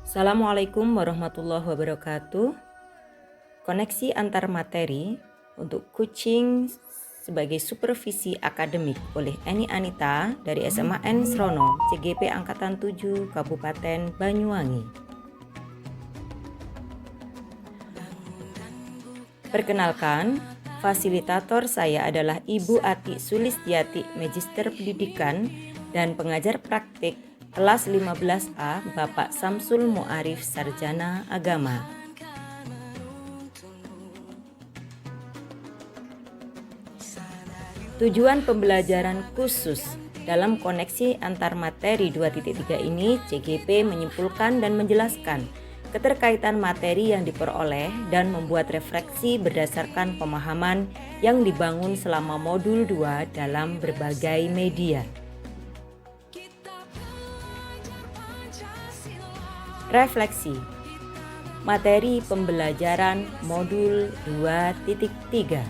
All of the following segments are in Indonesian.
Assalamualaikum warahmatullahi wabarakatuh. Koneksi antar materi untuk coaching sebagai supervisi akademik oleh Eni Anita dari SMA N Srono, CGP Angkatan 7, Kabupaten Banyuwangi. Perkenalkan, fasilitator saya adalah Ibu Ati Sulistiati, Magister Pendidikan dan pengajar praktik kelas 15A Bapak Samsul Mu'arif, Sarjana Agama. Tujuan pembelajaran khusus dalam koneksi antar materi 2.3 ini, CGP menyimpulkan dan menjelaskan keterkaitan materi yang diperoleh dan membuat refleksi berdasarkan pemahaman yang dibangun selama modul 2 dalam berbagai media. Refleksi materi pembelajaran modul 2.3.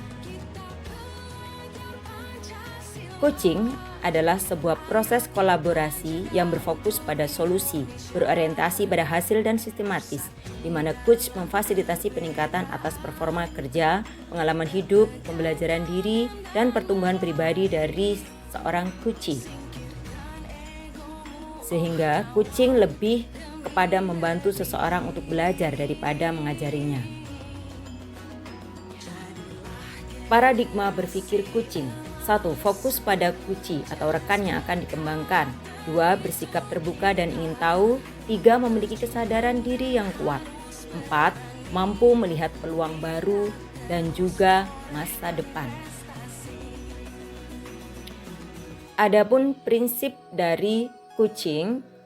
Coaching adalah sebuah proses kolaborasi yang berfokus pada solusi, berorientasi pada hasil dan sistematis, di mana coach memfasilitasi peningkatan atas performa kerja, pengalaman hidup, pembelajaran diri, dan pertumbuhan pribadi dari seorang coachee. Sehingga coaching lebih kepada membantu seseorang untuk belajar daripada mengajarinya. Paradigma berpikir coaching. 1. Fokus pada coachee atau rekan yang akan dikembangkan. 2. Bersikap terbuka dan ingin tahu. 3. Memiliki kesadaran diri yang kuat. 4. Mampu melihat peluang baru dan juga masa depan. Adapun prinsip dari coaching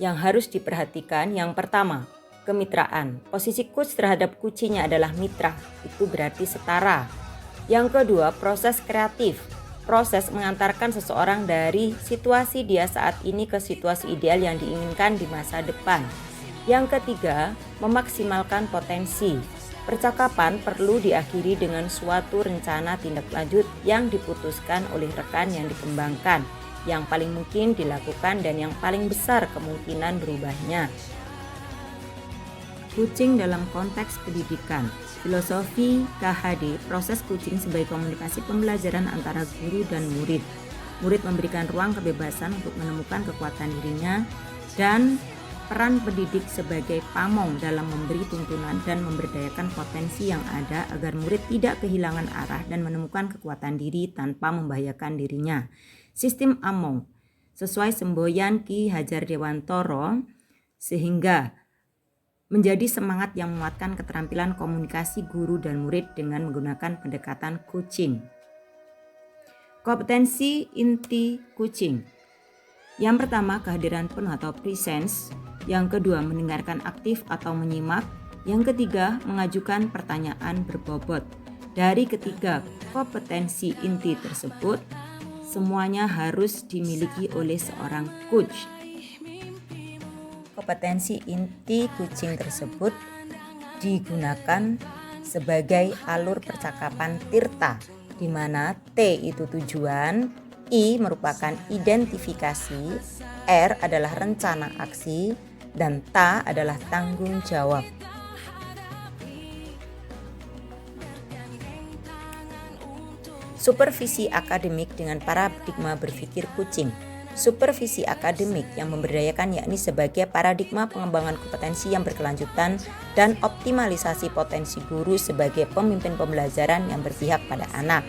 yang harus diperhatikan, yang pertama, kemitraan. Posisi coach terhadap coachee-nya adalah mitra, itu berarti setara. Yang kedua, proses kreatif. Proses mengantarkan seseorang dari situasi dia saat ini ke situasi ideal yang diinginkan di masa depan. Yang ketiga, memaksimalkan potensi. Percakapan perlu diakhiri dengan suatu rencana tindak lanjut yang diputuskan oleh rekan yang dikembangkan, yang paling mungkin dilakukan dan yang paling besar kemungkinan berubahnya. Coaching dalam konteks pendidikan. Filosofi KHD, proses coaching sebagai komunikasi pembelajaran antara guru dan murid. Murid memberikan ruang kebebasan untuk menemukan kekuatan dirinya dan peran pendidik sebagai pamong dalam memberi tuntunan dan memberdayakan potensi yang ada agar murid tidak kehilangan arah dan menemukan kekuatan diri tanpa membahayakan dirinya. Sistem Among sesuai semboyan Ki Hajar Dewantoro, sehingga menjadi semangat yang menguatkan keterampilan komunikasi guru dan murid dengan menggunakan pendekatan coaching. Kompetensi inti coaching. Yang pertama, kehadiran penuh atau presence. Yang kedua, mendengarkan aktif atau menyimak. Yang ketiga, mengajukan pertanyaan berbobot. Dari ketiga kompetensi inti tersebut, semuanya harus dimiliki oleh seorang coach. Kompetensi inti coaching tersebut digunakan sebagai alur percakapan tirta, di mana T itu tujuan, I merupakan identifikasi, R adalah rencana aksi, dan T adalah tanggung jawab. Supervisi akademik dengan paradigma berpikir coaching. Supervisi akademik yang memberdayakan yakni sebagai paradigma pengembangan kompetensi yang berkelanjutan dan optimalisasi potensi guru sebagai pemimpin pembelajaran yang berpihak pada anak.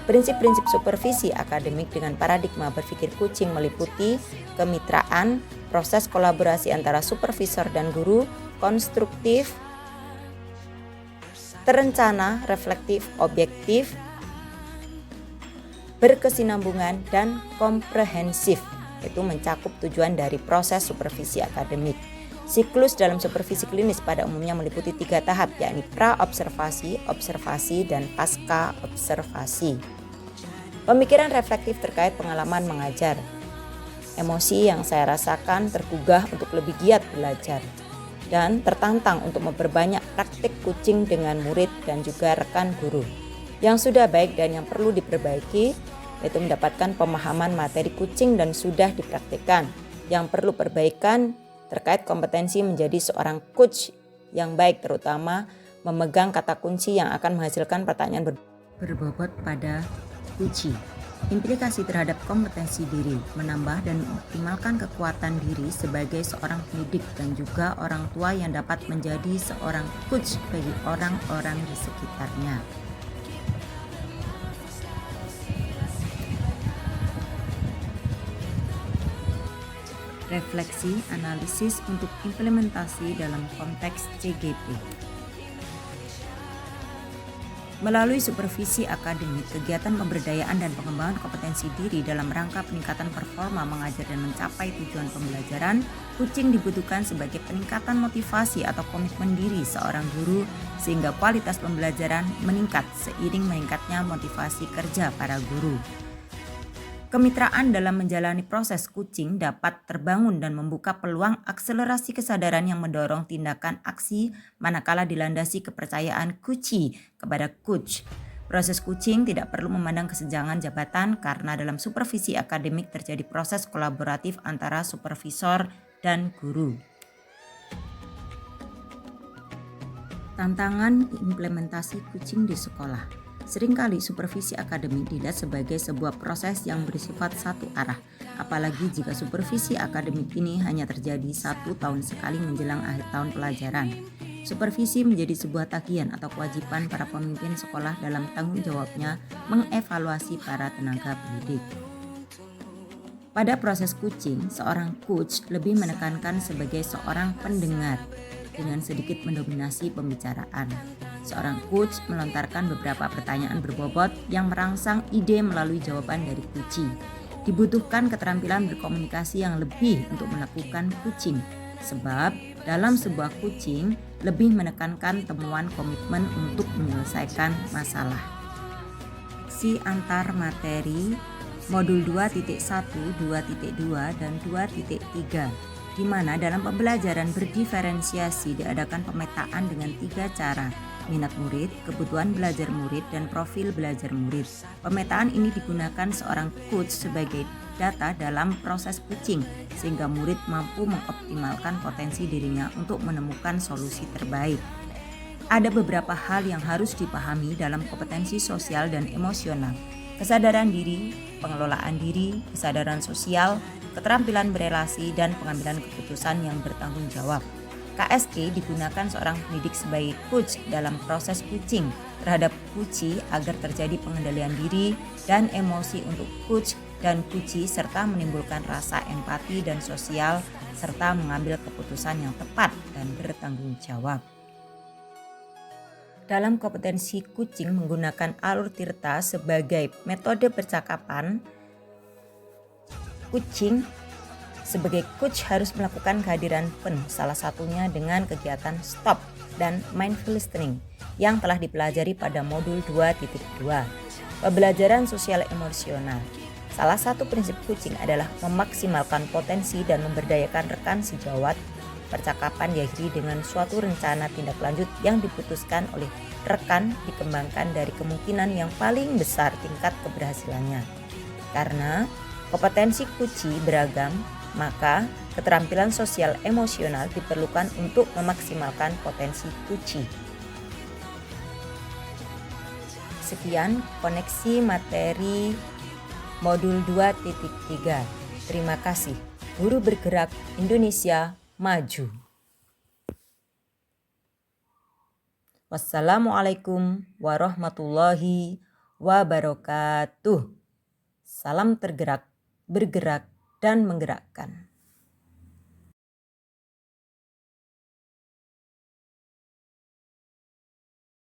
Prinsip-prinsip supervisi akademik dengan paradigma berpikir coaching meliputi kemitraan, proses kolaborasi antara supervisor dan guru, konstruktif, terencana, reflektif, objektif, berkesinambungan, dan komprehensif. Itu mencakup tujuan dari proses supervisi akademik. Siklus dalam supervisi klinis pada umumnya meliputi 3 tahap, yakni pra-observasi, observasi, dan pasca-observasi. Pemikiran reflektif terkait pengalaman mengajar. Emosi yang saya rasakan tergugah untuk lebih giat belajar dan tertantang untuk memperbanyak praktik coaching dengan murid dan juga rekan guru. Yang sudah baik dan yang perlu diperbaiki yaitu mendapatkan pemahaman materi coaching dan sudah dipraktikkan. Yang perlu perbaikan terkait kompetensi menjadi seorang coach yang baik, terutama memegang kata kunci yang akan menghasilkan pertanyaan berbobot pada kunci. Implikasi terhadap kompetensi diri, menambah dan mengoptimalkan kekuatan diri sebagai seorang pendidik dan juga orang tua yang dapat menjadi seorang coach bagi orang-orang di sekitarnya. Refleksi analisis untuk implementasi dalam konteks CGP. Melalui supervisi akademik, kegiatan pemberdayaan dan pengembangan kompetensi diri dalam rangka peningkatan performa mengajar dan mencapai tujuan pembelajaran, coaching dibutuhkan sebagai peningkatan motivasi atau komitmen diri seorang guru sehingga kualitas pembelajaran meningkat seiring meningkatnya motivasi kerja para guru. Kemitraan dalam menjalani proses coaching dapat terbangun dan membuka peluang akselerasi kesadaran yang mendorong tindakan aksi manakala dilandasi kepercayaan coachee kepada coach. Proses coaching tidak perlu memandang kesenjangan jabatan karena dalam supervisi akademik terjadi proses kolaboratif antara supervisor dan guru. Tantangan implementasi coaching di sekolah. Seringkali supervisi akademik dilihat sebagai sebuah proses yang bersifat satu arah, apalagi jika supervisi akademik ini hanya terjadi 1 tahun sekali menjelang akhir tahun pelajaran. Supervisi menjadi sebuah tagihan atau kewajiban para pemimpin sekolah dalam tanggung jawabnya mengevaluasi para tenaga pendidik. Pada proses coaching, seorang coach lebih menekankan sebagai seorang pendengar dengan sedikit mendominasi pembicaraan. Seorang coach melontarkan beberapa pertanyaan berbobot yang merangsang ide melalui jawaban dari coachee. Dibutuhkan keterampilan berkomunikasi yang lebih untuk melakukan coaching, sebab dalam sebuah coaching lebih menekankan temuan komitmen untuk menyelesaikan masalah. Si antar materi modul 2.1, 2.2, dan 2.3, di mana dalam pembelajaran berdiferensiasi diadakan pemetaan dengan 3 cara: minat murid, kebutuhan belajar murid, dan profil belajar murid. Pemetaan ini digunakan seorang coach sebagai data dalam proses coaching sehingga murid mampu mengoptimalkan potensi dirinya untuk menemukan solusi terbaik. Ada beberapa hal yang harus dipahami dalam kompetensi sosial dan emosional: kesadaran diri, pengelolaan diri, kesadaran sosial, keterampilan berelasi, dan pengambilan keputusan yang bertanggung jawab. KSE digunakan seorang pendidik sebagai coach dalam proses coaching terhadap coachee agar terjadi pengendalian diri dan emosi untuk coach dan coachee serta menimbulkan rasa empati dan sosial serta mengambil keputusan yang tepat dan bertanggung jawab. Dalam kompetensi coaching menggunakan alur Tirta sebagai metode percakapan, coaching sebagai coach harus melakukan kehadiran pen, salah satunya dengan kegiatan stop dan mindful listening yang telah dipelajari pada modul 2.2. Pembelajaran sosial emosional. Salah satu prinsip coaching adalah memaksimalkan potensi dan memberdayakan rekan sejawat. Percakapan diakhiri dengan suatu rencana tindak lanjut yang diputuskan oleh rekan dikembangkan dari kemungkinan yang paling besar tingkat keberhasilannya. Karena kompetensi coachee beragam, maka keterampilan sosial emosional diperlukan untuk memaksimalkan potensi coachee. Sekian koneksi materi modul 2.3. Terima kasih. Guru Bergerak Indonesia Maju. Wassalamualaikum warahmatullahi wabarakatuh. Salam tergerak, bergerak, dan menggerakkan.